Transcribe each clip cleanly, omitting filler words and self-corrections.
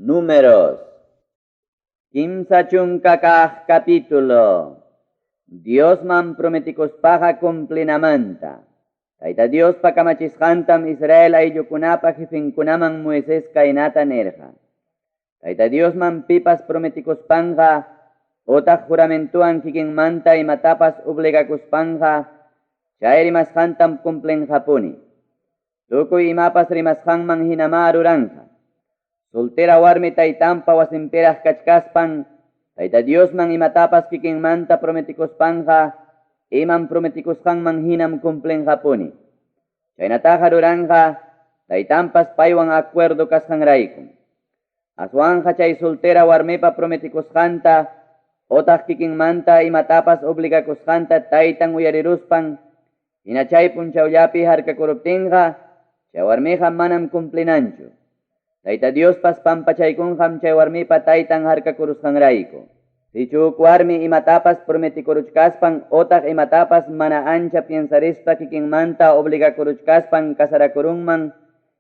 Números. Kimsa chunkakaj capítulo. Dios man prometicospaja cumplinamanta. Taita Dios pakamachishantam Israel ayllukunapa jefinkunaman Moisés kainata nerja. Taita Dios man pipas prometicospanja, otah juramentuan kikinmanta imatapas obligacospanja, chay rimashantam cumplenjapuni. Tukuy imapas rimashanman hinamaruranja. Soltera warmi taytampa wasimperaj kachkaspan, taita Dios man imatapas kikinmanta prometicospanja, iman prometicoshanman hinam cumplenjapuni. Chaynataja ruranja, taytampas paywan acuerdo kashanraikum. Aswanja chay soltera warmipa prometicoshanta, otah kikinmanta imatapas obligacoshanta taytan uyariruspan, hinachay punchawllapi harkakuruptinja, chay warmija manam cumplinanchu. Taita Dios pas pampachaykunjam chay warmipa taytan harkakurushanrayku. Sichuk warmi imatapas prometicoruchkaspan, otah imatapas mana ancha piensarispa kikinmanta obligacoruchkaspan kasarakurunman,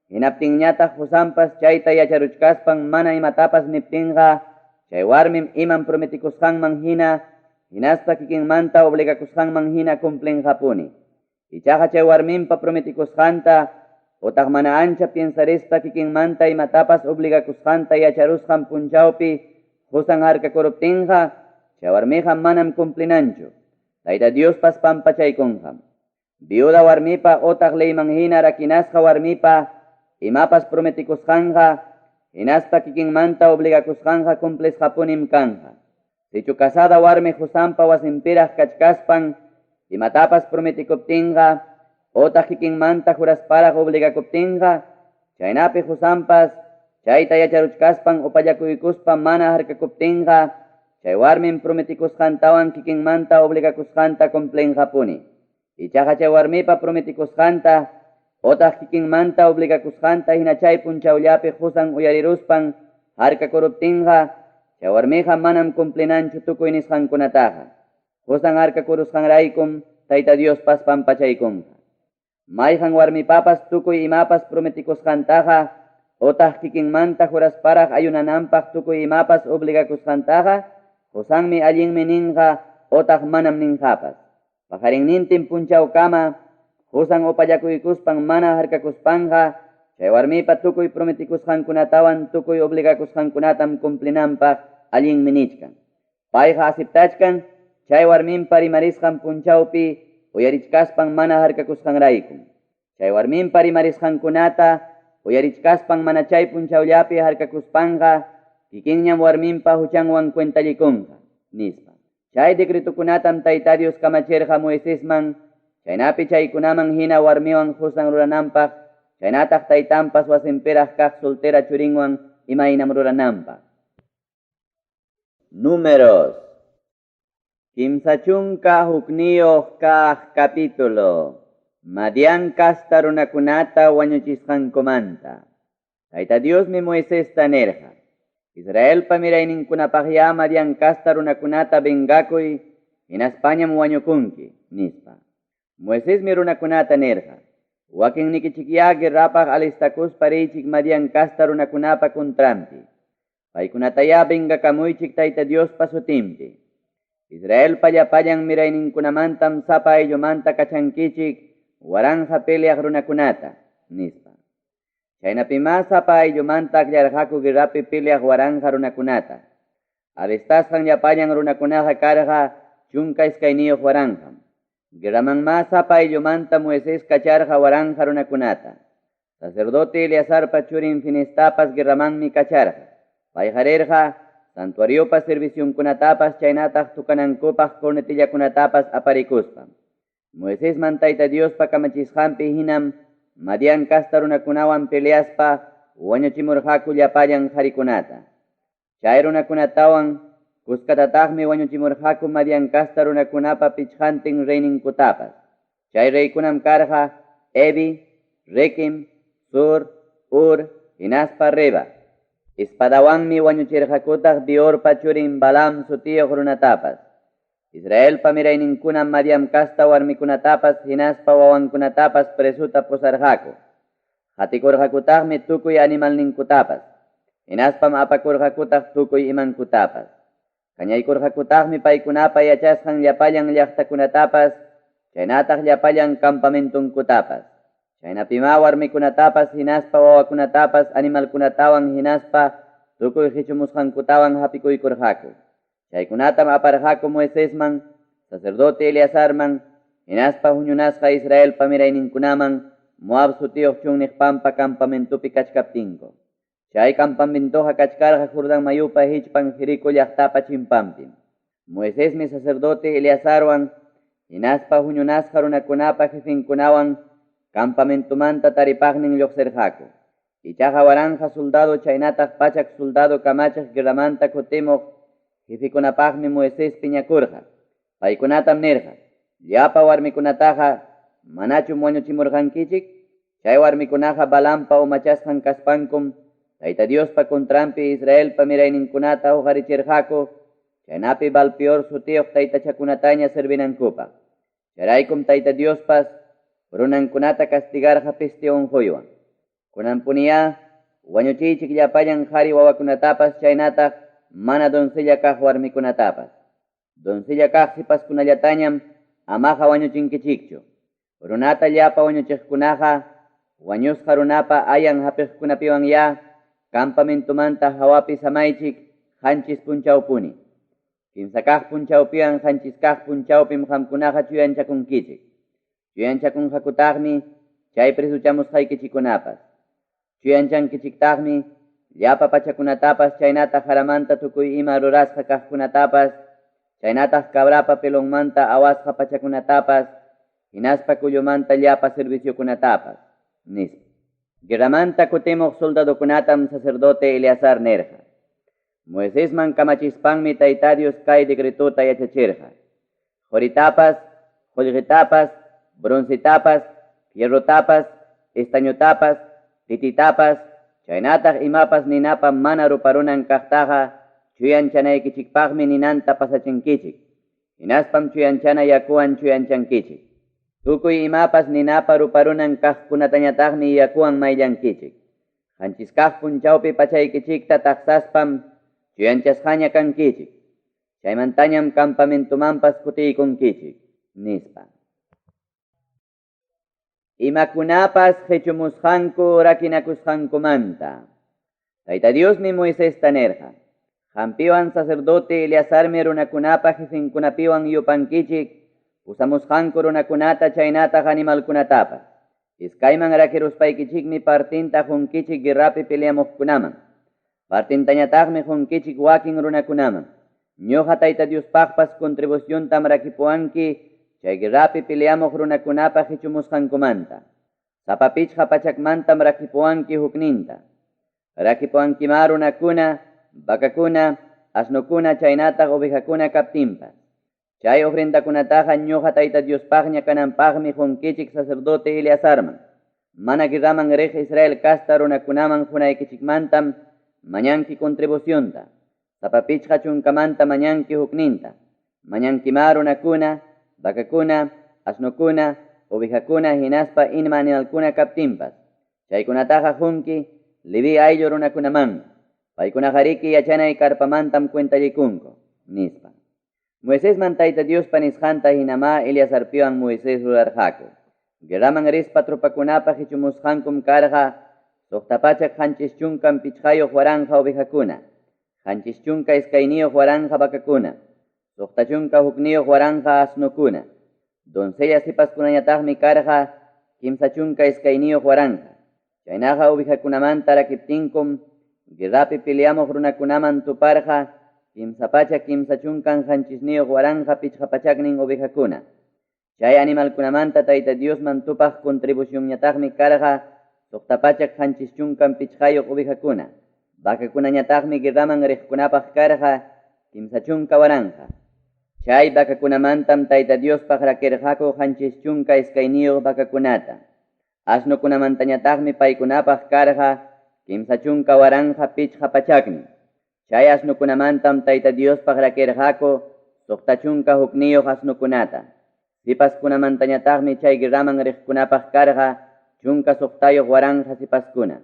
hinaptinñataq husampas chayta yacharuchkaspan mana imatapas niptinja, chay warmim iman prometicushanman hina, hinaspa kikinmanta obligakushanman hina cumplenjapuni. Ichaja chay warminpa prometicushanta, otaq mana ancha piensarispa kikinmanta imatapas obligakushanta yacharushan punchawpi, husan harkakuruptinja, chay warmija manam cumplinanchu. Taita Dios pas pampachaykunjam. Viuda warmipa otaq leyman hina rakinasqa warmipa, imapas prometicushanja, hinaspa kikinmanta obligakushanja cumplesjapunim kanja. Sichu casada warmi husampa wasimpiraj kachkaspan, imatapas prometicuptinja, otaq kikinmanta jurasparaj obligakuptinja, chaynapi husampas, chayta yacharuchkaspan upallakuykuspa mana harkakuptinja, chay warmin prometicushantawan kikinmanta obligakushanta cumplenjapuni. Ichaja chay warmipa prometicushanata, otaq kikinmanta obligakushanta hinachay punchawllapi husan uyariruspan harkakuruptinja, chay warmija manam cumplinanchu tukuy nisqankunataja. Husan harkakurushanraykum Taita Dios pas pampachaykunja. Mayjan warmipapas tukuy imapas prometicushantaja, otaq kikinmanta jurasparaj ayunanampaq tukuy imapas obligakushantaja, husanmi allinmi ninja, otaq manam ninjapas. Pajarinnintin punchawkama, husan upallakuykuspan mana harkakuspanja, chay warmipa tukuy prometikushankunatawan tukuy obligakushankunatam cumplinanpaq allinmi nichkan. Payja aceptachkan, chay warminpa rimarisqan punchawpi uyarichkaspan mana harkakushanraykum. Chay warminpa rimarisqankunata uyarichkaspan mana chay punchawllapi harkakuspanja, kikinñam warminpa huchanwan cuentallikunja, nispa. Chay decretukunatam Taita Dios kamachirja Moisésman, chaynapi chaykunaman hina warmiwan husan rurananpaq, chaynataq taytanpas wasimperaj kaq soltera churinwan imaynam rurananpaq. Números. Kimsa chunka hukniyoq kaq capítulo. Madian kasta runakunata wañuchisqankumanta. Taita Dios mi Moisés tanerja. Israel pamirayninkunapaqya Madian kasta runakunata vengakuy, hinaspanyam wañukunki, nispa. Moisés mi runakunata nerja. Wakin nikichikya guerrapaq alistakuspa riychik Madian kasta runakunapa kontrampi. Paykunataya vengakamuychik Taita Dios pasutimpi. Israel pallapayan mirayninkunamantam sapa aylumanta kachankichik waranja peleaq runakunata, nispa. Chaynapima sapa aylumanta akllarajaku guerrapi peleaq waranja runakunata. Alistasqan llapayan runakunaqa karqa chunka iskayniyuq waranjam. Guerramanma sapa aylumanta Moisés kacharqa waranja runakunata. Sacerdote Eleazarpa churin Finestapas guerramanmi kacharqa. Payjarerqa santuariopas serviciunkunatapas chaynataq tukanankupaq cornetillakunatapas aparikuspa. Moisés man Taita Diospa kamachisqanpi hinam Madian kasta runakunawan peleaspa wañuchimurqaku llapayan qharikunata. Chay runakunatawan kuskatataqmi wañuchimurqaku Madian kasta runakunapa pichqantin reyninkutapas. Chay reykunam karqa Evi, Rekem, Sur, Ur, hinaspa Reba. Espadawanmi wañuchirqakutaq Beorpa churin Balaam sutiyuq runatapas. Israel pamirayninkunam Madian kasta warmikunatapas hinaspa wawankunatapas presuta pusarqaku. Hatikurqakutaqmi tukuy animalninkutapas. Hinaspam apakurqakutaq tukuy imankutapas. Kañaykurqakutaqmi paykunapa yachasqan llapallan llaqtakunatapas, chaynataq llapallan campamentunkutapas. Chaynapima warmikunatapas hinaspa wawakunatapas animalkunatawan hinaspa tukuy qichumusqankutawan hapikuykurqaku. Chaykunatam aparqaku Moisesman, sacerdote Eleazarman, hinaspa huñunasqa Israelpa mirayninkunaman Moab sutiyuq chunniqpampa campamentupi kachkaptinko. Chay campamentoqa kachkarqa Jordan mayupa hichpan Jericó llaqtapa chimpampi. Moisesmi sacerdote Eleazarwan, hinaspa huñunasqa runakunapa jefinkunawan campamentumanta taripaqnin lluqsirqaku. Ichaqa waranja soldado chaynataq pachak soldado kamachaq guerramanta kutimuq jefikunapaqmi Moisés piñakurqa. Paykunatam nirqa, llapa warmikunataqa manachum wañuchimurqankichik, chay warmikunaqa Balaampa umachasqan kaspankum Tayta Diospa contrampi Israelpa mirayninkunata uqarichirqaku, chaynapi Balpeor sutiyuq taytachakunataña servinankupaq. Chayraykum Tayta Diospas runankunata castigarqa piste unquywan. Kunanpuniya wañuchiychik llapallan qhari wawakunatapas chaynataq mana doncella kaq warmikunatapas. Doncella kaq sipaskunallatañam amaqa wañuchinkichikchu. Runata llapa wañuchiqkunaqa wañusqa runapa ayan hapiqkunapiwan ya campamentumanta hawapi samaychik qanchis punchawpuni. Kimsa kaq punchawpiwan qanchis kaq punchawpim qamkunaqa chuyanchakunkichik. Chuyanchakunqakutaqmi chay prisuchamusqaykichikunapas. Chuyanchankichiktaqmi llapa pachakunatapas chaynataq haramanta tukuy ima rurasqa kaqkunatapas, chaynataq cabrapa pelonmanta awasqa pachakunatapas, hinaspa kullumanta llapa serviciokunatapas, nispa. Guerramanta kutimuq soldadokunatam sacerdote Eleazar nerqa. Moisesman kamachispanmi Tayta Dios kay decretota yachachirqa. Joritapas, jollqitapas, broncitapas, fierrotapas, estañotapas, tititapas, chaynataq imapas ninapa mana ruparunan kaqtaqa chuyanchanaykichikpaqmi ninanta pasachinkichik. Hinaspam chuyanchana yakuwan chuyanchankichik. Tukuy imapas ninapa ruparunan kaqkunatañataqmi yakuwan mayllankichik. Qanchis kaq punchawpi pachaykichikta taqsaspam chuyanchasqaña kankichik. Chaymantañam campamentumanpas kutiykunkichik, nispa. Imakunapas qhichumusqanku rakinakusqankumanta. Tayta Diosmi Moisés tanerqa. Hampiwan sacerdote Eleazarmi runakunapa jefinkunapiwan yupankichik, usamusqanku runakunata chaynataq animalkunatapas. Iskayman rakiruspaykichikmi partinta junkichik guerrapi peleamuqkunaman. Partintañataqmi junkichik wakin runakunaman. Ñuqa Tayta Diospaqpas contribuciontam rakipuanki chay guerrapi peleamuq runakunapa qhichumusqankumanta. Sapapichqa pachakmantam rakipuanki hukninta. Rakipuankima runakuna, vakakuna, asnukuna chaynataq ovejakuna kaptinpas. Chay ofrendakunataqa ñuqa Tayta Diospaqña kananpaqmi junkichik sacerdote Eleazarman. Mana guerraman riq Israel kasta runakunaman hunaykichikmantam mañanki contribucionta. Sapapichqa chunkamanta mañanki hukninta. Mañankima runakuna, vakakuna, asnukuna, ovejakuna hinaspa inma animalkuna kaptinpas. Chaykunataqa junki Levi ayllu runakunaman. Paykunaqa riki yachanay karpamantam cuentallikunku, nispa. Moisesman Tayta Diospa nisqanta hinama Eleazarpiwan Moisés rurarqaku. Guerraman rispa tropakunapa qhichumusqankum karqa, suqtapachak qanchis chunkan pichqayuq waranja ovejakuna, qanchis chunka iskayniyuq waranja vakakuna, suqta chunka hukniyuq waranja asnukuna. Doncella sipaskunañataqmi karqa kimsa chunka iskayniyuq waranja. Chaynaqa ovejakunamanta rakiptinkum guerrapi peleamuq runakunaman tuparqa kimsa pacha kimsa chunkan qanchisniyuq waranja pichqapachaknin ovejakuna. Chay animalkunamanta Tayta Diosman tupaq contribucionñataqmi karqa suqtapachak qanchis chunkan pichqayuq ovejakuna. Vakakunañataqmi guerraman riqkunapaq karqa kimsa chunka waranja. Chay vakakunamantam Tayta Diospaq rakirqaku qanchis chunka iskayniyuq vakakunata. Asnukunamantañataqmi paykunapaq karqa kimsa chunka waranja pichqapachaknin. Chay asnukunamantam Tayta Diospaq rakirqaku suqta chunka hukniyuq asnukunata. Sipaskunamantañataqmi chay guerraman riqkunapaq karqa chunka suqtayuq waranja sipaskuna.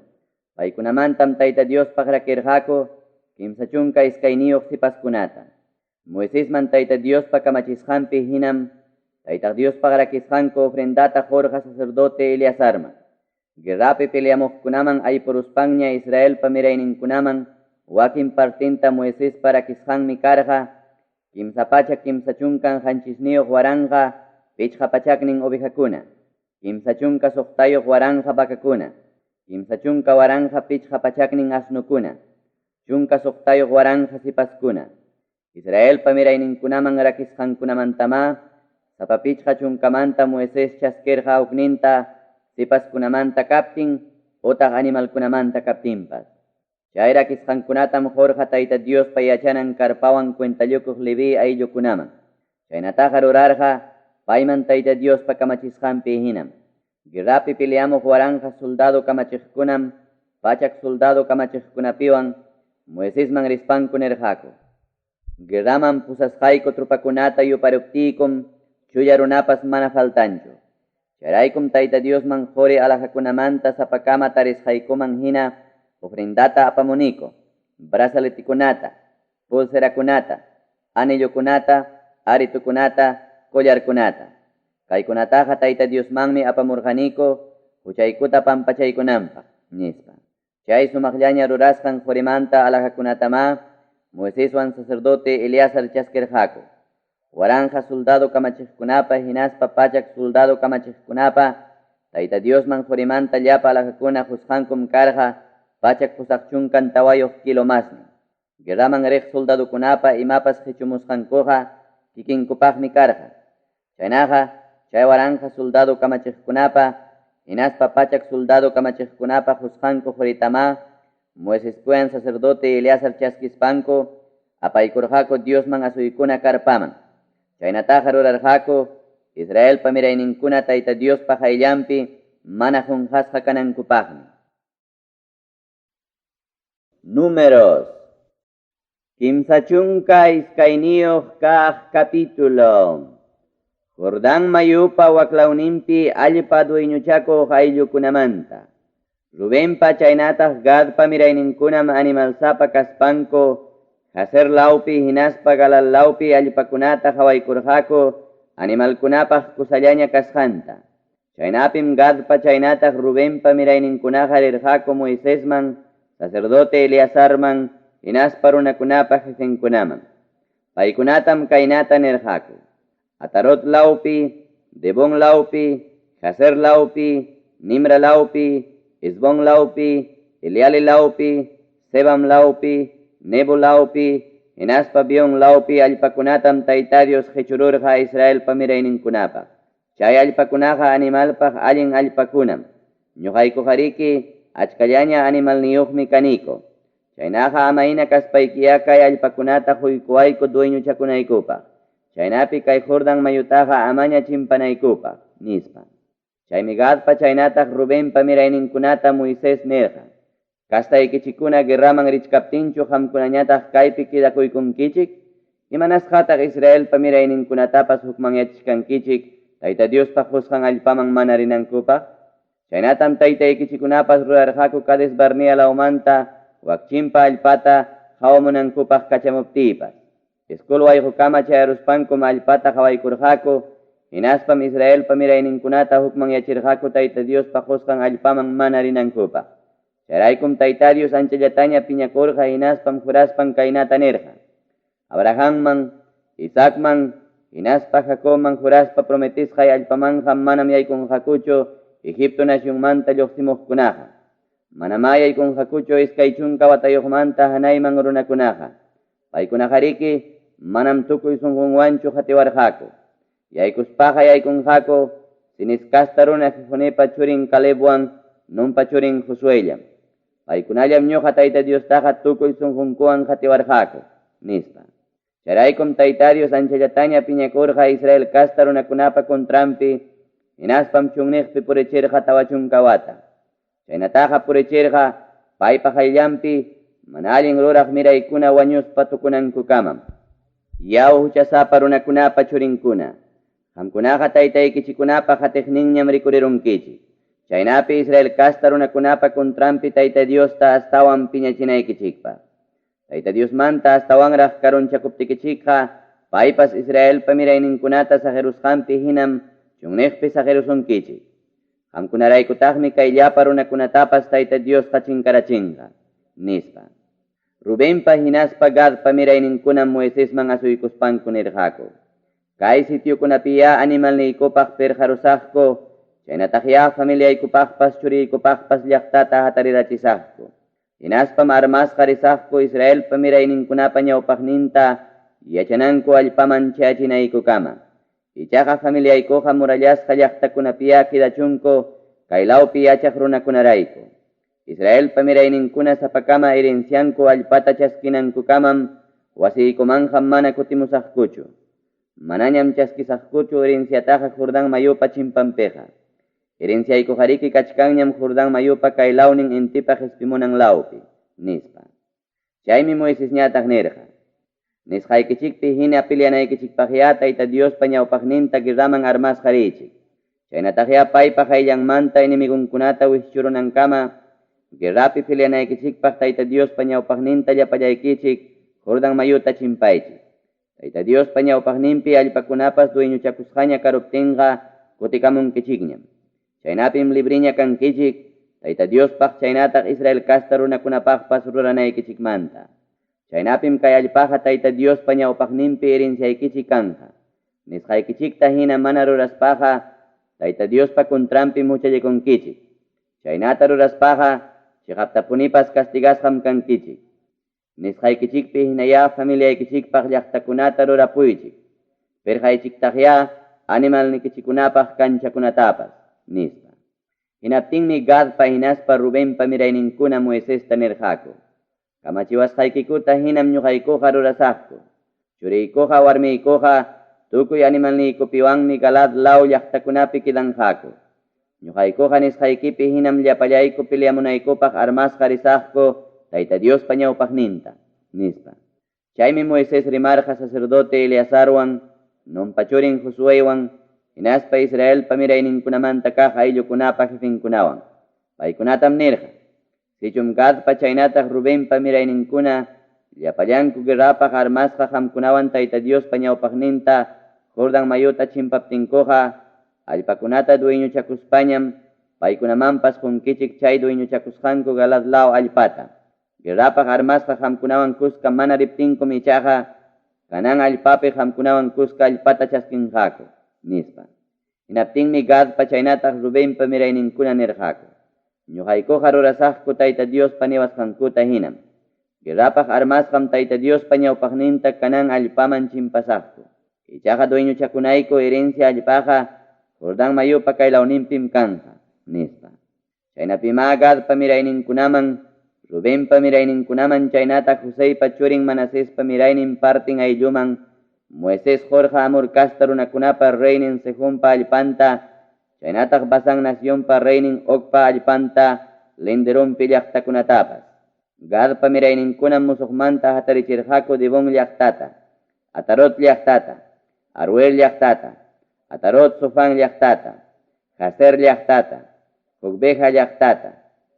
Paykunamantam Tayta Diospaq rakirqaku kimsa chunka iskayniyuq sipaskunata. Moisesman Tayta Diospa kamachisqanpi hinam Tayta Diospaq rakisqanku ofrendata jorqa sacerdote Eleazarman. Guerrapi peleamuqkunaman aypuruspanña Israelpa mirayninkunaman wakin partinta Moisespa rakisqanmi karqa kimsa pacha kimsa chunkan hanchisniyuq waranqa pichqa pachaknin ovejakuna, kimsa chunka suqtayuq waranqa vakakuna, kimsa chunka waranqa pichqa pachaknin asnukuna, chunka suqtayuq waranqa sipaskuna. Israelpa mirayninkunaman rakisqankunamantama sapa pichqa chunkamanta Moisés chaskirqa hukninta sipaskunamanta kaptin otaq animalkunamanta kaptinpas. Chay rakisqankunatam jorqa Tayta Diospa yachanan karpawan cuentallukuq Leví ayllukunaman. Chaynataqa rurarqa payman Tayta Diospa kamachisqanpi hinam. Guerrapi peleamuq waranqa soldado kamachiqkunam pachak soldado kamachiqkunapiwan Moisesman rispanku nirqaku. Guerraman pusasqayku trupakunata yuparuptiykum chuya runapas mana faltanchu. Chayraykum Tayta Diosman qori alajakunamanta sapakama tarisqaykuman hina ofrendata apamuniko, brazaletikunata, pulserakunata, anillokunata, aritukunata, collarkunata. Kaykunataqa Tayta Diosmanmi apamurqaniko huchaykuta pampachaykunanpaq, nispa. Chay sumaqllaña rurasqan qorimanta alajakunatama Moiseswan sacerdote Eleazar chaskirqaku. Waranja soldado kamachiqkunapa hinaspa pachak soldado kamachiqkunapa Tayta Diosman qorimanta llapa alajakuna husqankum karqa pachak pusaqchunkan tawayuq kilo masmi. Guerraman riq soldadokunapa imapas hichumusqankuqa kikinkupaqmi karqa. Chaynaqa chay waranja soldado kamachiqkunapa hinaspa pachak soldado kamachiqkunapa husqanku qoritama Moisespuan sacerdote Eleazar chaskispanku apaykurqaku Diosman asuykuna karpaman. Chaynataqa rurarqaku Israelpa mirayninkuna Tayta Diospa hayllampi mana qunqasqa kanankupaqmi. Números kimsa chunka iskayniyuq kaq capítulo. Jordán mayupa waklawninpi allpa dueñuchakuq ayllukunamanta. Rubenpa chaynataq Gadpa mirayninkunam animalsapa kaspanku Haser lawpi hinaspa galal lawpi allpakunata hawaykurqaku animalkunapaq kusallaña kasqanta. Chaynapim Gadpa chaynataq Rubenpa mirayninkunaqa rirqaku Moisesman, sacerdote Eleazarman, hinaspa runakunapaq jefenkunaman. Paykunatam kaynata nirqaku: Atarot lawpi, Debon lawpi, Haser lawpi, Nimra lawpi, Esbon lawpi, Eleale lawpi, Sebam lawpi, Nebo lawpi, hinaspa bion lawpi allpakunatam Tayta Dios hechururqa Israelpa mirayninkunapaq. Chay allpakunaqa animalpaq allin allpakunam. Ñuqaykuqariki achkallaña animalniyuqmi kaniko. Chaynaqa amayna kaspaykiya kay allpakunata huykuwayku dueñuchakunaykupaq. Chaynapi kay Jordán mayutaqa amaña chimpanaykupaq, nispa. Chaymi Gadpa chaynataq Rubenpa mirayninkunata Moisés nirqa: Kastaykichikuna guerraman richkaptinchu hamkunañataq kaypi kidakuykunkichik, imanasqataq Israelpa mirayninkunatapas hukmanyachishkankichik Tayta Diospa husqan allpaman mana rinankupaq. Chaynatam taytaykichikunapas rurarqaku Kades Barnea lawmanta wakchimpa allpata hawamunankupaq kachamuptiypas. Iskul wayqukama chay aruspankum allpata hawaykurqaku, hinaspam Israelpa mirayninkunata hukmanyachirqaku Tayta Diospa husqan allpaman mana rinankupaq. Chayraykum Tayta Dios anchallataña piñakurqa hinaspam juraspan kaynata nirqa: Abrahamman, Isaacman, hinaspa Jacobman juraspa prometisqay allpamanqa manam yaykunqakuchu Egipto nacionmanta lluqsimuqkunaqa. Manama yaykunqakuchu iskay chunka watayuqmanta hanayman runakunaqa. Paykunaqariki manam tukuy sunqunwanchu hatiwarqaku. Yaykuspaqa yaykunqaku siniskasta runa Jefonepa churin Calebwan Nunpa churin Josuellam. Paykunallam ñuqa Tayta Diostaqa tukuy sunqunkuwan hatiwarqaku, nispa. Chayraykum Tayta Dios anchallataña piñakurqa Israel kasta runakunapa kontrampi, hinaspam chunniqpi purichirqa tawa chunka wata. Chaynataqa purichirqa paypa hayllampi mana allin ruraq miraykuna wañuspa tukunankukamam. Yaw huchasapa runakunapa churinkuna, qamkunaqa taytaykichikunapa hatiqninñam rikurirunkichik. Chaynapi Israel kasta runakunapa kuntrampi Tayta Diosta astawan piñachinaykichikpa. Tayta Dios manta astawanraq karunchakuptikichikqa paypas Israel pamirayninkunata sajerusqanpi hinam chunniqpi sajerusunkichik. Qamkunaraykutaqmi kay llapa runakunatapas Tayta Dios qachinkarachinqa, nispa. Rubenpa hinaspa Gad pamirayninkunam Moisesman asuykuspanku nirqaku. Kay sitiokunapiya animalniykupaq perjarusaqku, chaynataqya familiaykupaqpas churiykupaqpas llaqtata hatarirachisaqku. Hinaspam armasqa risaqku Israel pamirayninkunapa ñawpaqninta yachananku allpaman chayachinaykukama. Ichaqa familiaykuqa murallasqa llaqtakunapiya kidachunku kaylawpi yachaq runakunarayku. Israel pamirayninkuna sapakama herencianku allpata chaskinankukamam wasiykumanqa mana kutimusaqkuchu. Manañam chaskisaqkuchu herenciataqa Jordán mayupa chimpanpiqa. Herenciaykujariki kachkanñam Jordán mayupa kaylawnin intipa hispimunan lawpi, nispa. Chaymi Moisés ñataq nirqa. Nisqaykichikpi hina pilianaykichikpaqya Tayta Diospa ñawpaqninta guerraman armasqarichik. Chaynataqya paypa qayllanmanta inimigunkunata wishchurunankama guerrapi pilianaykichikpaq Tayta Diospa ñawpaqninta llapallaykichik Jordán mayuta chimpaychik. Tayta Diospa ñawpaqninpi allpakunapas dueñuchakusqaña karuptinqa kutikamunkichikñam. Chaynapim libriña kankichik Tayta Diospaq chaynataq Israel kasta runakunapaqpas ruranaykichikmanta. Chaynapim kay allpaqa Tayta Diospa ñawpaqninpi herenciaykichik kanqa. Nisqaykichikta hina mana ruraspaqa Tayta Diospa kuntrampi muchallakunkichik. Chaynata ruraspaqa chiqaptapunipas castigasqam kankichik. Nisqaykichikpi hinaya familiaykichikpaq llaqtakunata rurapuychik. Perjaychiktaqya animalnikichikunapaq kanchakunatapas, nispa. Hinaptinmi Gadpa hinaspa Rubenpa mirayninkuna Moisesta nirqaku. Kamachiwasqaykikuta hinam ñuqaykuqa rurasaqku. Churiykuqa warmiykuqa tukuy animalniykupiwanmi Galad law llaqtakunapi kidanqaku. Ñuqaykuqa nisqaykipi hinam llapallayku piliamunaykupaq armasqa risaqku Tayta Diospa ñawpaqninta, nispa. Chaymi Moisés rimarqa sacerdote Eleazarwan, nunpachurin Josuewan, hinaspa Israel pamirayninkunamanta kaq ayllukunapa jefinkunawan. Paykunatam nirqa. Sichum Gadpa chaynataq Ruben pamirayninkuna llapallanku guerrapaq armasqa qamkunawan Tayta Diospa ñawpaqninta Jordán mayuta chimpaptinkuqa allpakunata dueñuchakuspañam paykunamanpas qunkichik chay dueñuchakusqanku Galad law allpata. Guerrapaq armasqa qamkunawan kuska mana riptinkum ichaqa kanan allpapi qamkunawan kuska allpata chaskinqaku, nispa. Hinaptinmi Gadpa chaynataq Rubenpa mirayninkuna nirqaku. Ñuqaykuqa rurasaqku Tayta Diospa niwasqankuta hinam. Guerrapaq armasqam Tayta Diospa ñawpaqninta kanan allpaman chimpasaqku. Ichaqa dueñuchakunayku herencia allpaqa Jordán mayupa kaylawninpim kanqa, nispa. Chaynapima Gadpa mirayninkunaman Rubenpa mirayninkunaman chaynataq Joseypa churin Manasespa miraynin partin aylluman Moisés Jorja amur kasta runakunapa reynin Sejumpa allpanta chaynataq Basán nacionpa reynin Ogpa allpanta Lenderumpi llaqtakunatapas. Gadpa mirayninkunan musuqmanta hatarichirqaku Dibón llaqtata, Atarot llaqtata, Aruel llaqtata, Atarot Sofán llaqtata, Jaser llaqtata, Jogbeja llaqtata,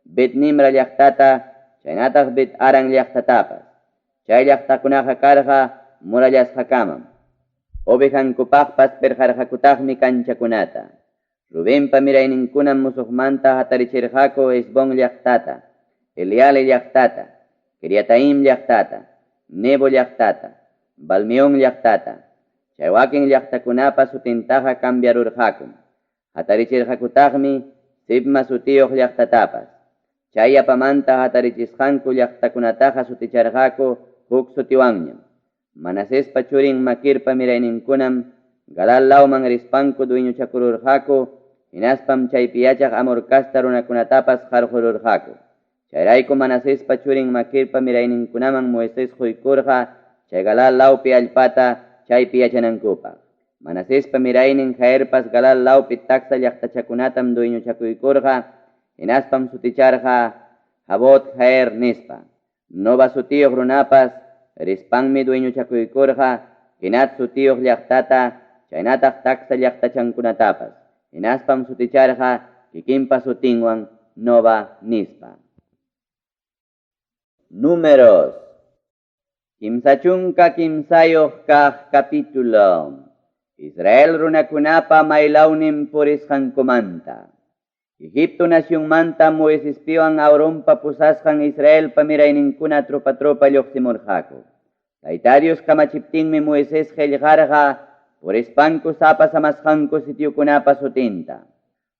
Bet Nimra llaqtata, chaynataq Bet Aran llaqtatapas. Chay llaqtakunaqa karqa murallasqakamam. Ovejankupaqpas perjarqakutaqmi kanchakunata. Rubenpa mirayninkunan musuqmanta hatarichirqaku Esbón llaqtata, Eliale llaqtata, Kiriataim llaqtata, Nebo llaqtata, Balmeón llaqtata. Chay wakin llaqtakunapas sutintaqa cambiarurqakum. Hatarichirqakutaqmi Sibma sutiyuq llaqtatapas. Chay apamanta hatarichisqanku llaqtakunataqa suticharqaku huk sutiwanñam. Manasespa churin Makirpa mirayninkunam Galal lawman rispanku dueñuchakururqaku, hinaspam chaypi yachaq amurkasta runakunatapas qarqururqaku. Chayrayku Manasespa churin Makirpa mirayninkunaman Moisés quykurqa chay Galal lawpi allpata chaypi yachanankupaq. Manasespa miraynin Jaerpas Galal lawpi taksa llaqtachakunatam dueñuchakuykurqa, hinaspam suticharqa Jabot Jaer nispa. Nova sutiyuq runapas rispanmi dueñuchakuykurqa hinat sutiyuq llaqtata chaynataq taksa llaqtachankunatapas. Hinaspam suticharqa kikinpa sutinwan Nova nispa. Números. Kimsachunka kimsayoq kaq capítulo. Israel runakunapa maylawnin purisqankumanta. Egipto nacionmanta Moisespiwan Auronpa pusasqan Israel pamirayninkuna tropa lluqsimurqaku. Tayta Dios kamachiptinmi Moisés qillqarqa purispanku sapasamasqanku sitiukunapa sutinta.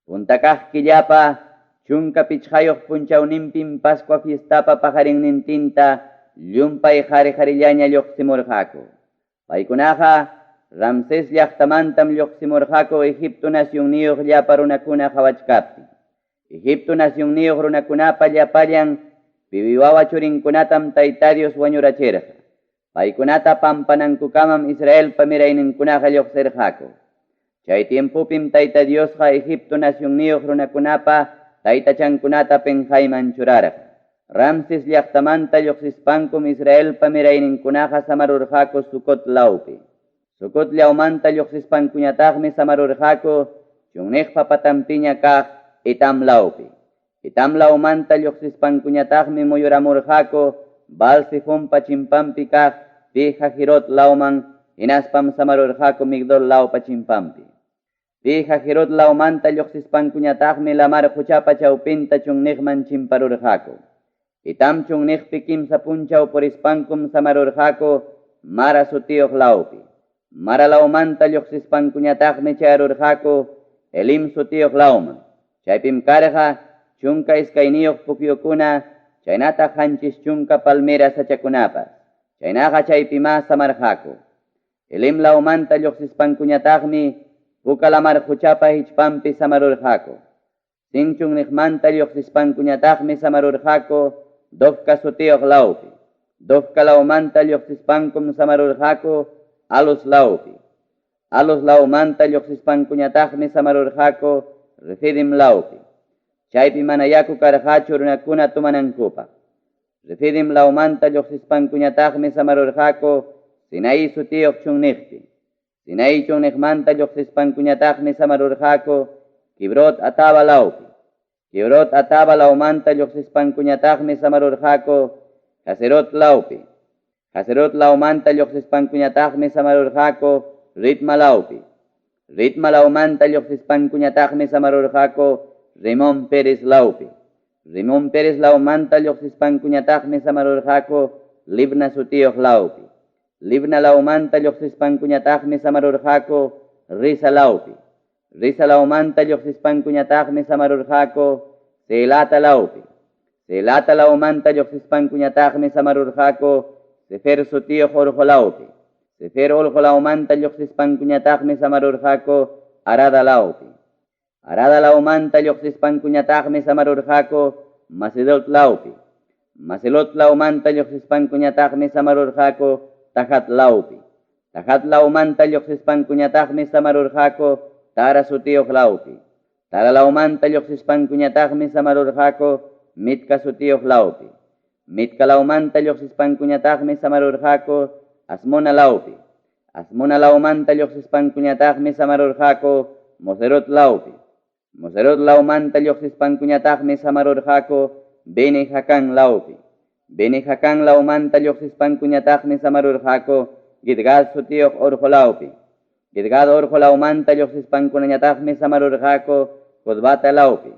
Puntakaq killapa chunka pichqayuq punchawninpin Pascua fiestapa pajarinnintinta llumpay qhari-qharillaña lluqsimurqaku. Paykunaqa Ramsés llaqtamantam lluqsimurqaku Egipto nacionniyuq llapa runakuna qhawachkaptin. Egipto nacionniyuq runakunapa llapallan pibiwawa churinkunatam Tayta Dios wañurachirqa. Paykunata pampanankukamam Israel pamirayninkunaqa lluqsirqaku. Chay tiempupim Tayta Diosqa Egipto nacionniyuq runakunapa taytachankunata penjayman churarqa. Ramsés llaqtamanta lluqsispankum Israel pamirayninkunaqa samarurqaku Sucot lawpi. Sucot llaumanta lluqsispankuñataqmi samarurqaku chunniqpa patampiña kaq Etam lawpi. Etam lawmanta lluqsispankuñataqmi muyuramurqaku Baal-Zefonpa chimpampi kaq Pi Hahirot lawman hinaspam samarurqaku Migdol lawpa chimpampi. Pi Hahirot lawmanta lluqsispankuñataqmi lamar huchapa chawpinta chunniqman chimparurqaku. Etam chunniqpi kimsa punchaw purispankum samarurqaku Mara sutiyuq lawpi. Mara lawmanta lluqsispankuñataqmi charurqaku Elim sutiyuq lawman. Chaypim karqa chunka iskayniyuq pukyukuna chaynata qanchis chunka palmera sachakunapas. Chaynaqa chaypima samarqaku. Elim lawmanta lluqsispankuñataqmi puka lamar huchapa hichpampi samarurqaku. Sinchunniqmanta lluqsispankuñataqmi samarurqaku Dofka sutiyuq lawpi. Dofka lawmanta lluqsispankum samarurqaku Alus lawpi. Alus lawmanta lluqsispankuñataqmi samarurqaku Refidim lawpi. Chaypi manayaku karqachu runakuna tumanankupaq. Refidim lawmanta lluqsispankuñataqmi samarurqaku Sinai sutiyuq chunniqpi. Sinai chunniqmanta lluqsispankuñataqmi samarurqaku Kibrot ataba lawpi. Kibrot ataba lawmanta lluqsispankuñataqmi samarurqaku Haserot lawpi. Haserot lawmanta lluqsispankuñataqmi samarurqaku Ritma lawpi. Ritma lawmanta lluqsispankuñataqmi samarurqaku Rimon Pérez lawpi. Rimon Pérez lawmanta lluqsispankuñataqmi samarurqaku Libna sutiyuq lawpi. Libna lawmanta lluqsispankuñataqmi samarurqaku Risa lawpi. Risa lawmanta lluqsispankuñataqmi samarurqaku Selata lawpi. Selata lawmanta lluqsispankuñataqmi samarurqaku Sefer sutiyuq urqu lawpi. Sefer urqu lawmanta lluqsispankuñataqmi samarurqaku Arada lawpi. Arada lawmanta lluqsispankuñataqmi samarurqaku Maselot lawpi. Maselot lawmanta lluqsispankuñataqmi samarurqaku Tahat lawpi. Tahat lawmanta lluqsispankuñataqmi samarurqaku Tara sutiyuq lawpi. Tara lawmanta lluqsispankuñataqmi samarurqaku Mitka sutiyuq lawpi. Mitka lawmanta lluqsispankuñataqmi samarurqaku Asmona lawpi. Asmona lawmanta lluqsispankuñataqmi samarurqaku Moserot lawpi. Moserot lawmanta lluqsispankuñataqmi samarurqaku Beni Hakan lawpi. Beni Hakan lawmanta lluqsispankuñataqmi samarurqaku Gidgad sutiyuq urqu lawpi. Gidgad urqu lawmanta lluqsispankuñataqmi samarurqaku Jotbata lawpi.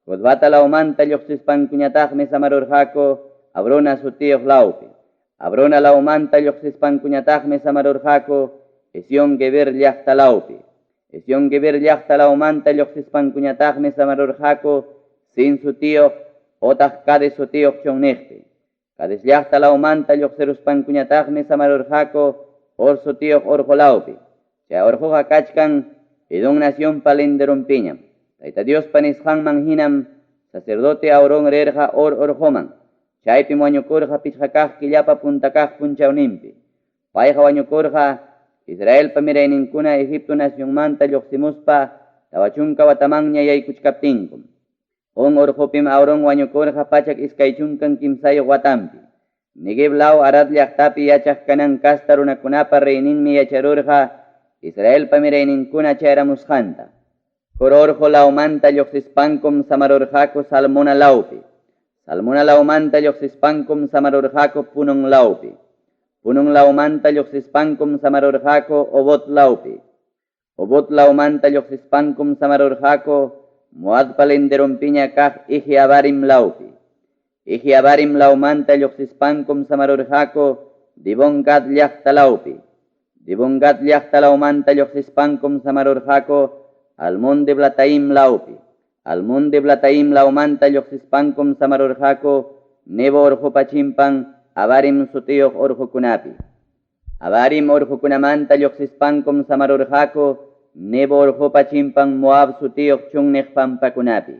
Jotbata lawmanta lluqsispankuñataqmi samarurqaku Abrona sutiyuq lawpi. Abrona lawmanta lluqsispankuñataqmi samarurqaku Esion Geber llaqta lawpi. Esion Geber llaqta lawmanta lluqsispankuñataqmi samarurqaku Sin sutiyuq otaq Kades sutiyuq chunniqpi. Kades llaqta lawmanta lluqsiruspankuñataqmi samarurqaku Or sutiyuq urqu lawpi. Chay urquqa kachkan Edom nacionpa linderumpiñam. Tayta Dios panisqanman hinam sacerdote Aarón rirqa Or urquman. Chaypim wañukurqa pichqakaq killapa puntakaq punchawninpi. Payqa wañukurqa Israel pamirayninkuna Egipto nacionmanta lluqsimuspa tawachunka watamanña yaykuchkaptinkum. On urqupim Aarón wañukurqa pachak iskaychunkan kimsayuq watampi. Negev law Arad llaqtapi yachaq kanan kasta runakunapa reyninmi yacharurqa Israel pamirayninkuna chayramusqanta. Cororjo laumanta lluqsispankum samarurjaco salmona laupi. Salmona laumanta lluqsispankum samarurjaco punung laupi. Punung laumanta lluqsispankum samarurjaco obot laupi. Obot laumanta lluqsispankum samarurjaco muad palinderumpiña kaj iji avarim laupi. Iji avarim laumanta lluqsispankum samarurjaco dibongat llaqta laupi. Dibongat llaqta laumanta lluqsispankum samarurjaco almun de blataim laupi. Almun de blataim laumanta lluqsispankum samarurjaco nebo orjupachimpan avarim sutiyuq orjukunapi. Avarim orjukunamanta lluqsispankum samarurjaco nebo orjupachimpan Moab sutiyuq chunniq pampakunapi.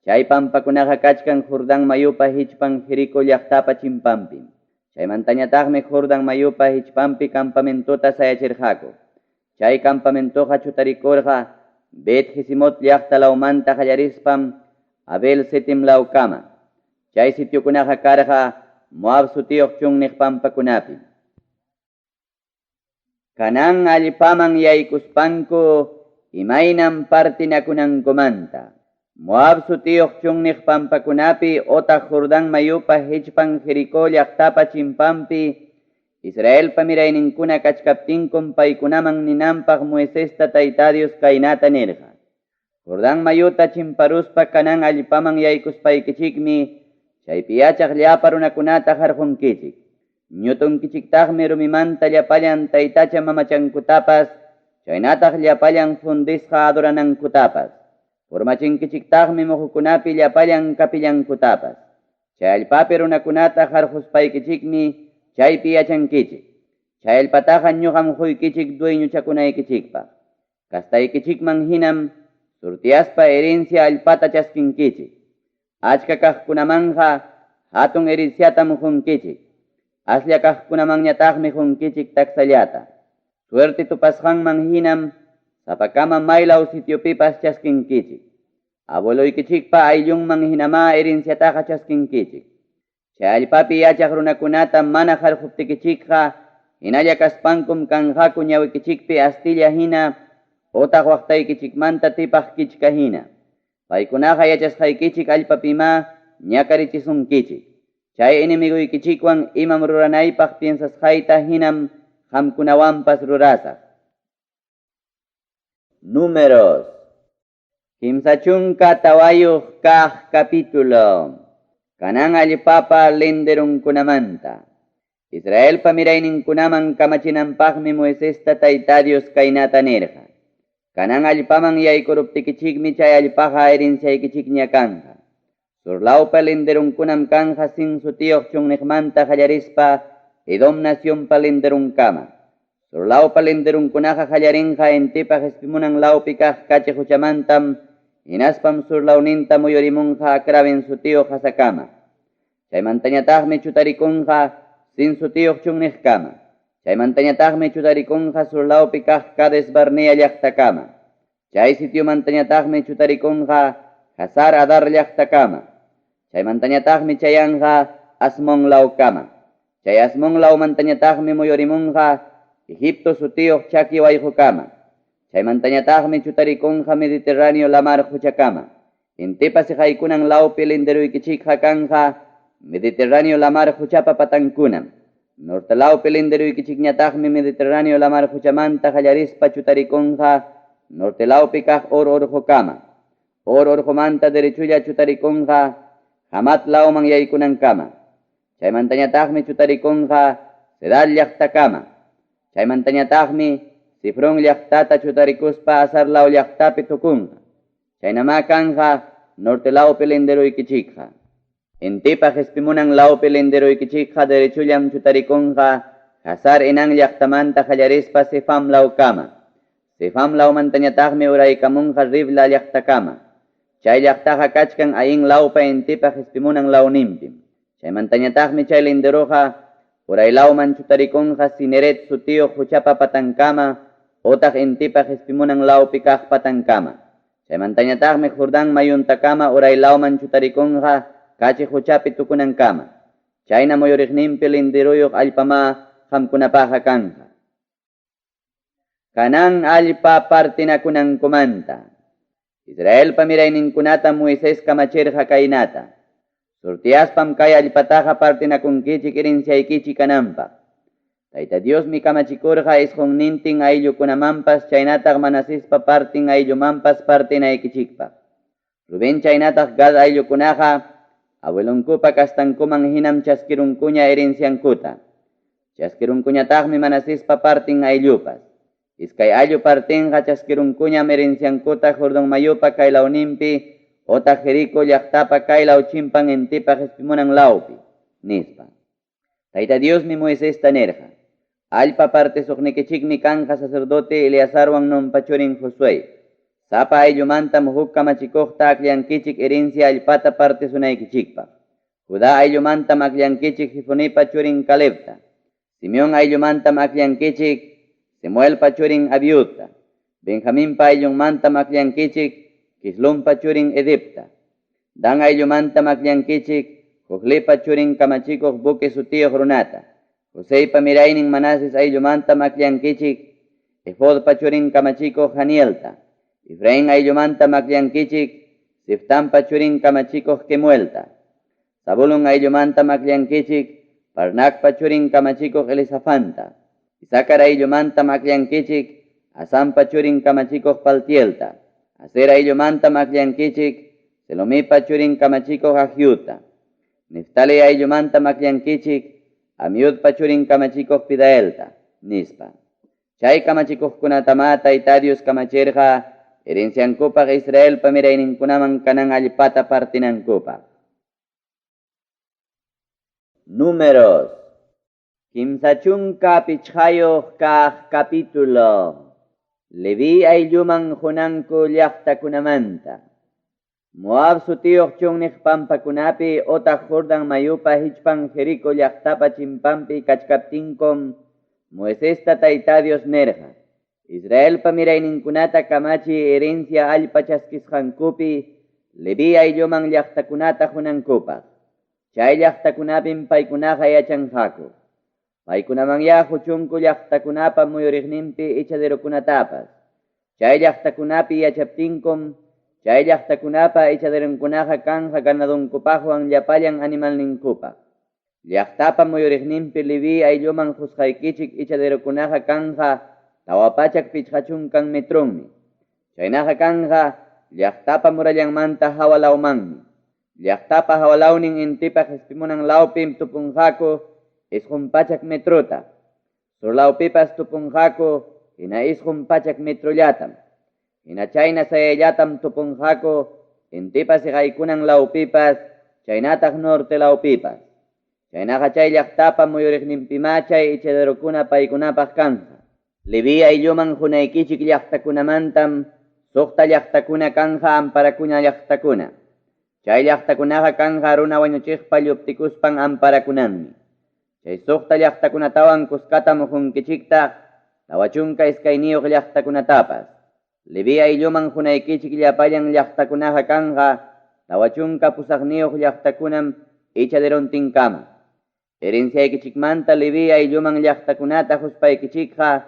Chay pampakunaqa kachkan Jordán mayupa hichpan Jericó llaqtapa chimpampi. Chaymantañataqmi Jordán mayupa hichpampi campamentota sayachirqaku. Chay campamentoqa chutarikurqa Bet Jesimot llaqta laumanta qallarispam Abel Setim laukama. Chay sitiokunaqa karqa Moab sutiyuq chunniq pampakunapi. Kanan allpaman yaykuspanku imaynan partinakunankumanta. Moab sutiyuq chunniq pampakunapi ota Jordán mayupa hichpan Jericó llaqtapa chimpampi Israel pamirayninkuna kachkaptinkum paykunaman ninampaq Moisesta Tayta Dios kaynata nirqa. Jordán mayuta chimparuspa kanan allpaman yaykuspaykichikmi chaypi yachaq llapa runakunata qarqunkichik. Ñutunkichiktaqmi rumimanta llapallan taytacha mamachankutapas chaynataq llapallan fundisqa adoranankutapas. Formachinkichiktaqmi muhukunapi llapallan kapillankutapas. Chay allpapi runakunata qarquspaykichikmi chaypi yachankichik. Chay allpataqa ñuqam quykichik dueñuchakunaykichikpaq. Kastaykichikman hinam surtiaspa herencia allpata chaskinkichik. Achka kaqkunamanja hatun herenciatam qunkichik. Aslla kaqkunamanñataqmi qunkichik taksallata. Suerte tupasqanman hinam sapakama maylaw sitiopipas chaskinkichik. Abueloykichikpa ayllunman hinama herenciataqa chaskinkichik. Chay allpapi yachaq runakunata mana qarquptikichikqa hinalla kaspankum kanqaku ñawikichikpi astilla hina otaq waqtaykichikmanta tipaq kichka hina. Paykunaqa yachasqaykichik allpapima ñakarichisunkichik. Chay inimiguykichikwan imam ruranaypaq piensasqayta hinam qamkunawanpas rurasaq. Números. Kimsachunka tawayuq kaq capítulo. Kanan allpapa linderunkunamanta. Israel pamirayninkunaman kamachinanpaqmi Moisesta Tayta Dios kaynata nirqa. Kanan allpaman yaykuruptikichikmi chay allpaqa herenciaykichikña kanqa. Surlawpa linderunkunam kanqa sin sutiyuq chunniqmanta qallarispa Edom nacionpa linderunkama. Surlawpa linderunkunaqa qallarinqa entipaq espimunan lawpi kaq kachi huchamantam hinaspam surlawninta muyurimunqa akraben sutiyuq hasakama. Chaymantañataqmi chutarikunqa sin sutiyuq chunniqkama. Chaymantañataqmi chutarikunqa surlawpi kaq Kades Barnea llaqtakama. Chay sitiomantañataqmi chutarikunqa Hazar Adar llaqtakama. Chaymantañataqmi chayanqa Asmonlawkama. Chay Asmonlawmantañataqmi muyurimunqa Egipto sutiyuq chaki wayqukama. Chaymantañataqmi chutarikunqa Mediterráneo lamar huchakama. Intipa siqaykunan lawpi linderuykichikqa kanqa Mediterráneo lamar huchapa patankunam. Norte lawpi linderuykichikñataqmi Mediterráneo lamar huchamanta qallarispa chutarikunqa norte lawpi kaq orhukama. Orhumanta derechulla chutarikunqa Hamat lawman yaykunankama. Chaymantañataqmi chutarikunqa Sedal llaqtakama. Chaymantañataqmi Sifrón llaqtata chutarikuspa Asar law llaqtapi tukunqa. Chaynama kanqa norte lawpi linderuykichikqa. Intipaq espimunan lawpi linderuykichikqa derechullam chutarikunqa Hazar Enan llaqtamanta qallarispa Sefam lawkama. Sefam lawmantañataqmi uraykamunqa Ribla llaqtakama. Chay llaqtaqa kachkan Ain lawpa intipaq espimunan lawnimpim. Chaymantañataqmi chay linderuqa uray lawman chutarikunqa Sineret sutiyuq huchapa patankama otaq intipaq espimunan lawpi kaq patankama. Chaymantañataqmi Jordán mayuntakama uray lawman chutarikunqa kachi huchapi tukunankama. Chayna muyuriqninpi linderuyuq allpama qamkunapaqa kanqa. Kanan allpa partinakunankumanta. Israel pamirayninkunata Moisés kamachirqa kaynata. Surtiaspam kay allpataqa partinakunkichik herenciaykichik kananpaq. Tayta Dios mi kamachikurqa isqunnintin ayllukunamanpas chaynataq Manasespa partin ayllumanpas partinaykichikpaq. Ruben chaynataq Gad ayllukunaqa abuelunkupa kastankuman hinam chaskirunkuña herenciankuta. Chaskirunkuñataqmi Manasespa partin ayllupas. Iskay ayllu partinqa chaskirunkuñam herenciankuta Jordón mayupa kay lawninpi otaq Jericó llaqtapa kay lawchinpan intipaq espimunan lawpi, nispa. Tayta Dios mi Moisesta nerqa. Allpa parte suqnikichikmi kanqa sacerdote Eleazarwan nompachurin Josué. Sapa ayllumantam huk kamachikuqta akllankichik herencia allpata parte sunaykichikpaq. Judá ayllumantam akllankichik Jefonipa churin Calebta. Simeón ayllumantam akllankichik Semuelpa churin Abiudta. Benjamínpa ayllunmantam akllankichik Kislumpa churin Edipta. Dan ayllumantam akllankichik Jojlepa churin kamachikuq buque sutiyoq runata. Josépa miraynin Manases ayllumantam akllankichik Efodpa churin kamachikuq Hanielta. Efraín ayllumantam akllankichik Siftampa churin kamachikuq Kemuelta. Zabulon ayllumantam akllankichik Parnakpa churin kamachikuq Elisafanta. Isaacar ayllumantam akllankichik Asampa churin kamachikuq Paltielta. Aser ayllumantam akllankichik Selomipa churin kamachikuq Agiuta. Neftali ayllumantam akllankichik Amiudpa churin kamachikuq Pidaelta, nispa. Chay kamachikuqkunatama Tayta Dios kamachirqa herenciankupaq Israel pamirayninkunaman kanan allpata partinankupaq. Números. Kimsa chunka pichqayuq kaq capítulo. Levi aylluman hunanku llaqtakunamanta. Moab sutiyuq chunniq pampakunapi otaq Jordán mayupa hichpan Jericó llaqtapa chimpampi kachkaptinkom Moisesta Tayta Dios nerqa. Israel pamirayninkunata kamachi herencia allpa chaskisqankupi Levi aylluman llaqtakunata hunankupaq. Chay llaqtakunapim paykunaqa yachanqaku. Paykunamanya huchunku llaqtakunapa muyuriqninpi ichaderukunatapas. Chay llaqtakunapi yachaptinkom chay llaqtakunapa ichaderunkunaqa kanja ganadunkupaqwan llapallan animalninkupaq. Llaqtapa muyuriqninpi Levi aylluman husqaykichik ichaderukunaqa kanja tawapachak pichqachunkan metrunmi. Chaynaqa kanja llaqtapa murallanmanta hawalawmanmi. Llaqtapa hawalawnin intipaq espimunan lawpim tupunqaku isqunpachak metrota. Sur lawpipas tupunqaku hina isqunpachak metrollatam. Hina chayna sayallatam tupunqaku intipas iqaykunan lawpipas chaynataq norte lawpipas. Chaynaqa chay llaqtapa muyuriqninpima chay ichaderukuna paykunapaq kanja. Levi aylluman hunaykichik llaqtakunamantam suqta llaqtakuna kanja amparakuna llaqtakuna. Chay llaqtakunaqa kanja runa wañuchiqpa lluptikuspan amparakunanmi. Chay suqta llaqtakunatawan kuskatam hunkichiktaq tawachunka iskayniyuq llaqtakunatapas. Levi aylluman hunaykichik llapallan llaqtakunaqa kanja tawachunka pusaqniyuq llaqtakunam ichaderuntinkama. Herenciaykichikmanta Levi aylluman llaqtakunata huspaykichikqa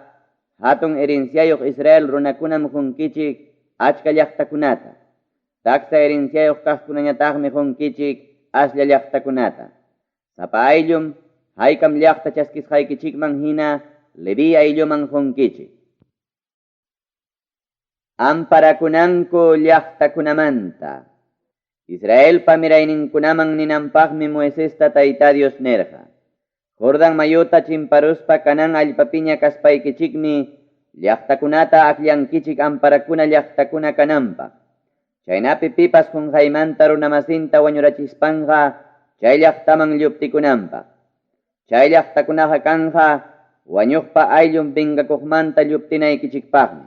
hatun herenciayuq Israel runakunam hunkichik achka llaqtakunata. Taksa herenciayuq kaqkunañataqmi hunkichik aslla llaqtakunata. Sapa ayllum haykam llaqta chaskisqaykichikman hina Levi aylluman hunkichik. Amparakunanku llaqtakunamanta. Israel pamirayninkunaman ninanpaqmi Moisesta Tayta Dios nerqa. Jordán mayuta chimparuspa kanan allpapiña kaspaykichikmi llaqtakunata akllankichik amparakuna llaqtakuna kananpaq. Chaynapi pipas hunqaymanta runamasinta wañurachispanqa chay llaqtaman lluptikunanpaq. Chay llaqtakunaqa kanja wañuqpa ayllun pingakuqmanta lluptinaykichikpaqmi.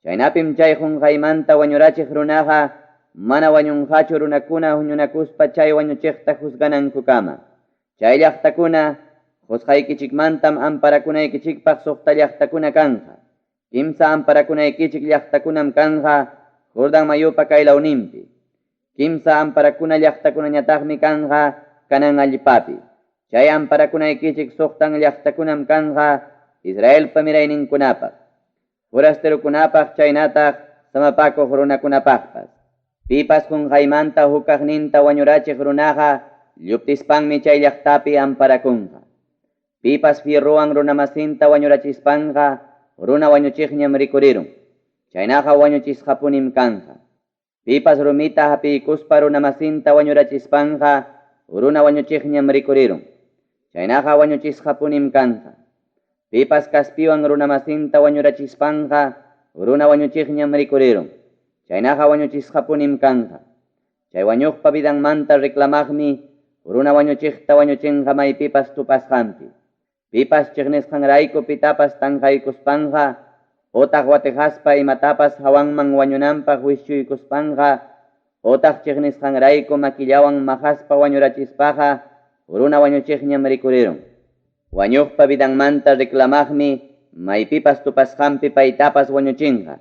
Chaynapim chay hunqaymanta wañurachiq runaqa mana wañunqachu runakuna huñunakuspa chay wañuchiqta husganankukama. Chay llaqtakuna husqaykichikmantam amparakunaykichikpaq suqta llaqtakuna kanja. Kimsa amparakunaykichik llaqtakunam kanja Jordán mayupa kay lawninpi. Kimsa amparakuna llaqtakunañataqmi kanja kanan allpapi. Chay amparakunaykichik suqtan llaqtakunam kanja Israel pamirayninkunapaq. Forasterukunapaq chaynataq samapakuq runakunapaqpas. Pipas qunqaymanta hukaqninta wañurachiq runaqa lluptispanmi chay llaqtapi amparakunqa. Pipas fierruwan runamasinta wañurachispanqa runa wañuchiqñam rikurirun. Chaynaqa wañuchisqapunim kanqa. Pipas rumita hapiykuspa runamasinta wañurachispanqa runa wañuchiqñam rikurirun. Chaynaqa wañuchisqapunim kanqa. Pipas kaspiwan runamasinta wañurachispanqa runa wañuchiqñam rikurirun. Chaynaqa wañuchisqapunim kanqa. Chay wañuqpa vidanmanta reclamaqmi runa wañuchiqta wañuchinqa maypipas tupasqanpi. Pipas chiqnisqanrayku pitapas tanqaykuspanqa otaq watejaspa imatapas hawanman wañunanpaq wischuykuspanqa otaq chiqnisqanrayku makillawan mahaspa wañurachispaqa runa wañuchiqñam rikurirun. Wañuqpa vidanmanta reclamaqmi maypipas tupasqanpi paytapas wañuchinqa.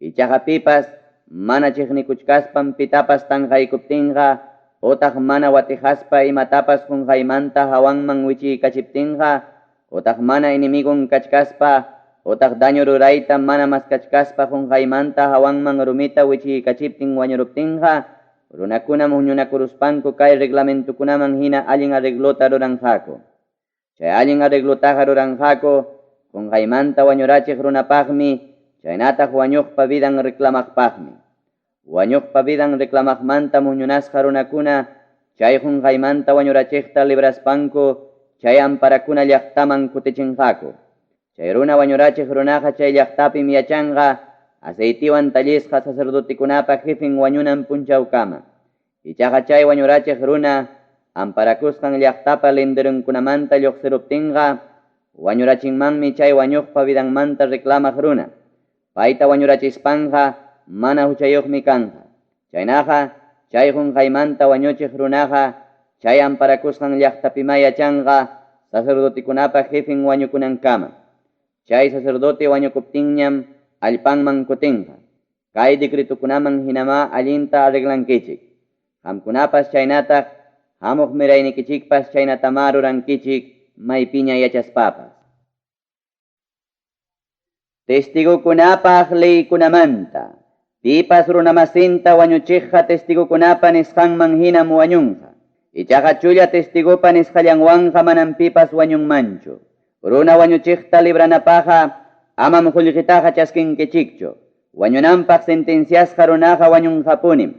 Ichaqa pipas mana chiqnikuchkaspan pitapas tanqaykuptinqa otaq mana watejaspa imatapas qunqaymanta hawanman wichiykachiptinqa otaq mana inimigun kachkaspa otaq daño rurayta mana maskachkaspa qunqaymanta hawanman rumita wichiykachiptin wañuruptinqa runakuna muñunakuruspanku kay reglamentukunaman hina allin arreglota ruranqaku. Chay allin arreglotaqa ruranqaku qunqaymanta wañurachiq runapaqmi chaynataq wañuqpa vidan reclamaqpaqmi. Wañuqpa vidan reclamaqmanta muñunasqa runakuna chay qunqaymanta wañurachiqta libraspanku chay amparakuna llaqtaman kutichinqaku. Chay runa wañurachiq runaqa chay llaqtapim yachanqa aceitiwan tallisqa sacerdotikunapa jefin wañunan punchawkama. Ichaqa chay wañurachiq runa amparakusqan llaqtapa linderunkunamanta lluqsiruptinqa wañurachinmanmi chay wañuqpa vidanmanta reclamaq runa. Payta wañurachispanqa mana huchayuqmi kanqa. Chaynaqa chay qunqaymanta wañuchiq runaqa chay amparakusqan llaqtapima yachanqa sacerdotikunapa jefin wañukunankama. Chay sacerdote wañukuptinñam allpanman kutinqa. Kay decretukunaman hinama allinta arreglankichik. Hamkunapas chaynataq hamuq miraynikichikpas chaynatama rurankichik maypiña yachaspapas. Testigukunapaq leykunamanta. Pipas runamasinta wañuchiqqa testigukunapa nisqanman hinam wañunqa. Ichaqa chulla testigupa nisqallanwanqa manam pipas wañunmanchu. Runa wañuchiqta libranapaqa amam qullqitaqa chaskinkichikchu. Wañunanpaq sentenciasqa runaqa wañunqapunim.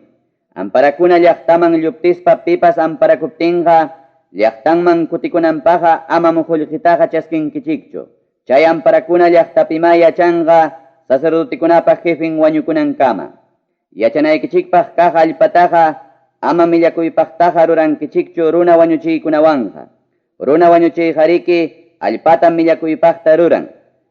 Amparakuna llaqtaman lluptispa pipas amparakuptinqa llaqtanman kutikunanpaqa amam qullqitaqa chaskinkichikchu. Chay amparakuna llaqtapima yachanqa sacerdotikunapaq jefin wañukunankama. Yachanaykichikpaq kaq allpataqa ama millakuypaqtaqa rurankichikchu runa wañuchiykunawanqa. Runa wañuchiyqariki allpata millakuypaqta ruran.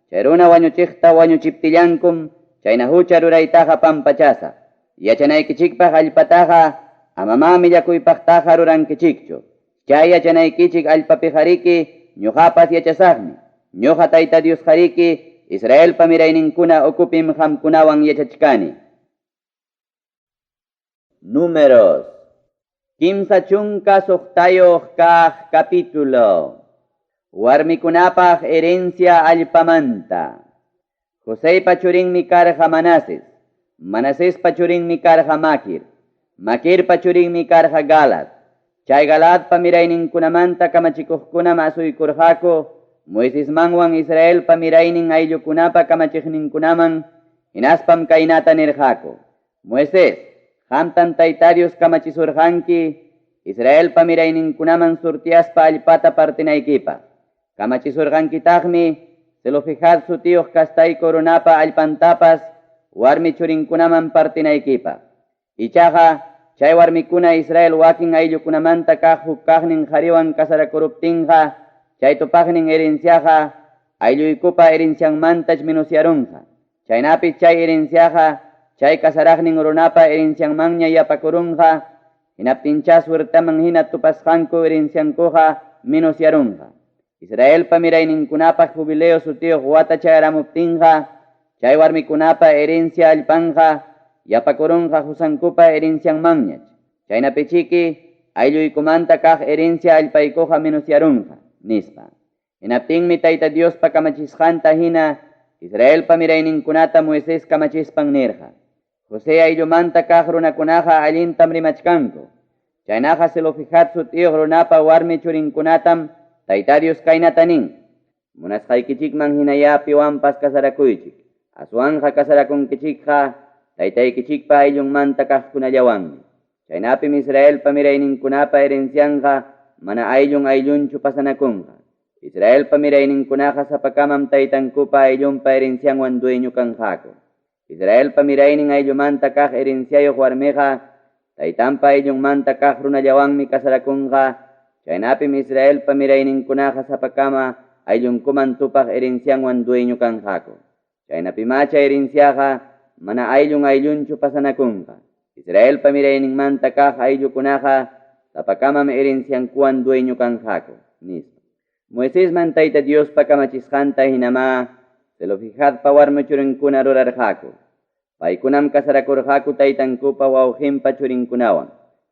Chay runa wañuchiqta wañuchiptillankum chayna hucha ruraytaqa pampachasa. Yachanaykichikpaq allpataqa amama millakuypaqtaqa rurankichikchu. Chay yachanaykichik allpapiqariki ñuqapas yachasaqmi. Ñuqa Tayta Dios qariki Israelpa mirayninkuna ukupim hamkunawan yachachkani. Números. Kimsa chunka suqtayuq kaq capítulo. Warmikunapaq herencia allpamanta. Joseipa churinmi karqa Manases. Manasespa churinmi karqa Makir. Makirpa churinmi karqa Galad. Chay Galadpa mirayninkunamanta kamachikuqkunam asuykurqaku Moisesmanwan Israelpa miraynin ayllukunapa kamachiqninkunaman hinaspam kaynata nirqaku. Moisés, qamtam Tayta Dios kamachisurqanki Israelpa mirayninkunaman surtiaspa allpata partinaykipa. Kamachisurqankitaqmi Zelofejad sutiyuq kastayku runapa allpantapas warmi churinkunaman partinaykipa. Ichaqa chay warmikuna Israel wakin ayllukunamanta kaq huk kaqnin qhariwan kasarakuruptinqa chay tupaqnin herenciaqa aylluykupa herencianmantach minusyarunqa. Chaynapis chay herenciaqa chay kasaraqnin runapa herencianmanña yapakurunqa. Hinaptinchas huertaman hina tupasqanku herenciankuqa minusyarunqa. Israelpa mirayninkunapaq jubileo sutiyuq wata chayramuptinqa chay warmikunapa herencia allpanqa yapakurunqa husankupa herencianmanñach. Chaynapichiki aylluykumanta kaq herencia allpaykuqa minusyarunqa. Nispa. Hinaptinmi Tayta Diospa kamachisqanta hina Israelpa mirayninkunata Moisés kamachispan nirqa. José ayllumanta kaq runakunaqa allintam rimachkanku. Chaynaqa Zelofejad sutiyuq runapa warmi churinkunatam Tayta Dios kaynata nin: munasqaykichikman hinaya piwanpas kasarakuychik. Aswanja kasarakunkichikqa taytaykichikpa ayllunmanta kaqkunallawanmi. Chaynapim Israelpa mirayninkunapa herencianqa mana ayllunchu pasanakunqa. Israelpa mirayninkunaqa sapakamam taytankupa ayllunpa herencianwan dueño kanqaku. Israelpa miraynin ayllumanta kaq herenciayuq warmiqa taytanpa ayllunmanta kaq runallawanmi kasarakunqa. Chaynapim Israelpa mirayninkunaqa sapakama ayllunkuman tupaq herencianwan dueño kanqaku. Chaynapimacha herenciaqa mana ayllunchu pasanakunqa. Israelpa mirayninmanta kaq ayllukunaqa sapakamam herenciankuwan dueño kanqaku nispa. Moisesman Tayta Diospa kamachisqanta hinama Zelofejadpa warmi churinkuna rurarqaku. Paykunam kasarakurqaku taytankupa wawqinpa churinkunawan.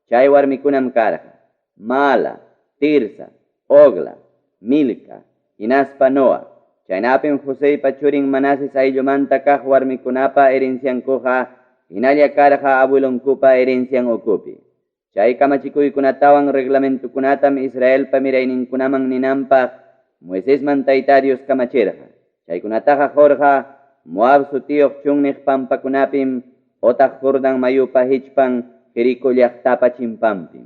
Chay warmikunam karqa: Mala, Tirsa, Ogla, Milca, hinaspa Noa. Chaynapim Josépa churin Manases ayllumanta kaq warmikunapa herenciankuqa hinalla karqa abuelunkupa herencian ukupi. Chay kamachikuykunatawan reglamentukunatam Israelpa mirayninkunaman ninanpaq Moisesman Tayta Dios kamachirqa. Chaykunataqa jorqa Moab sutiyuq chunniq pampakunapim otaq Jordan mayupa hichpan Jericó llaqtapa chimpapim.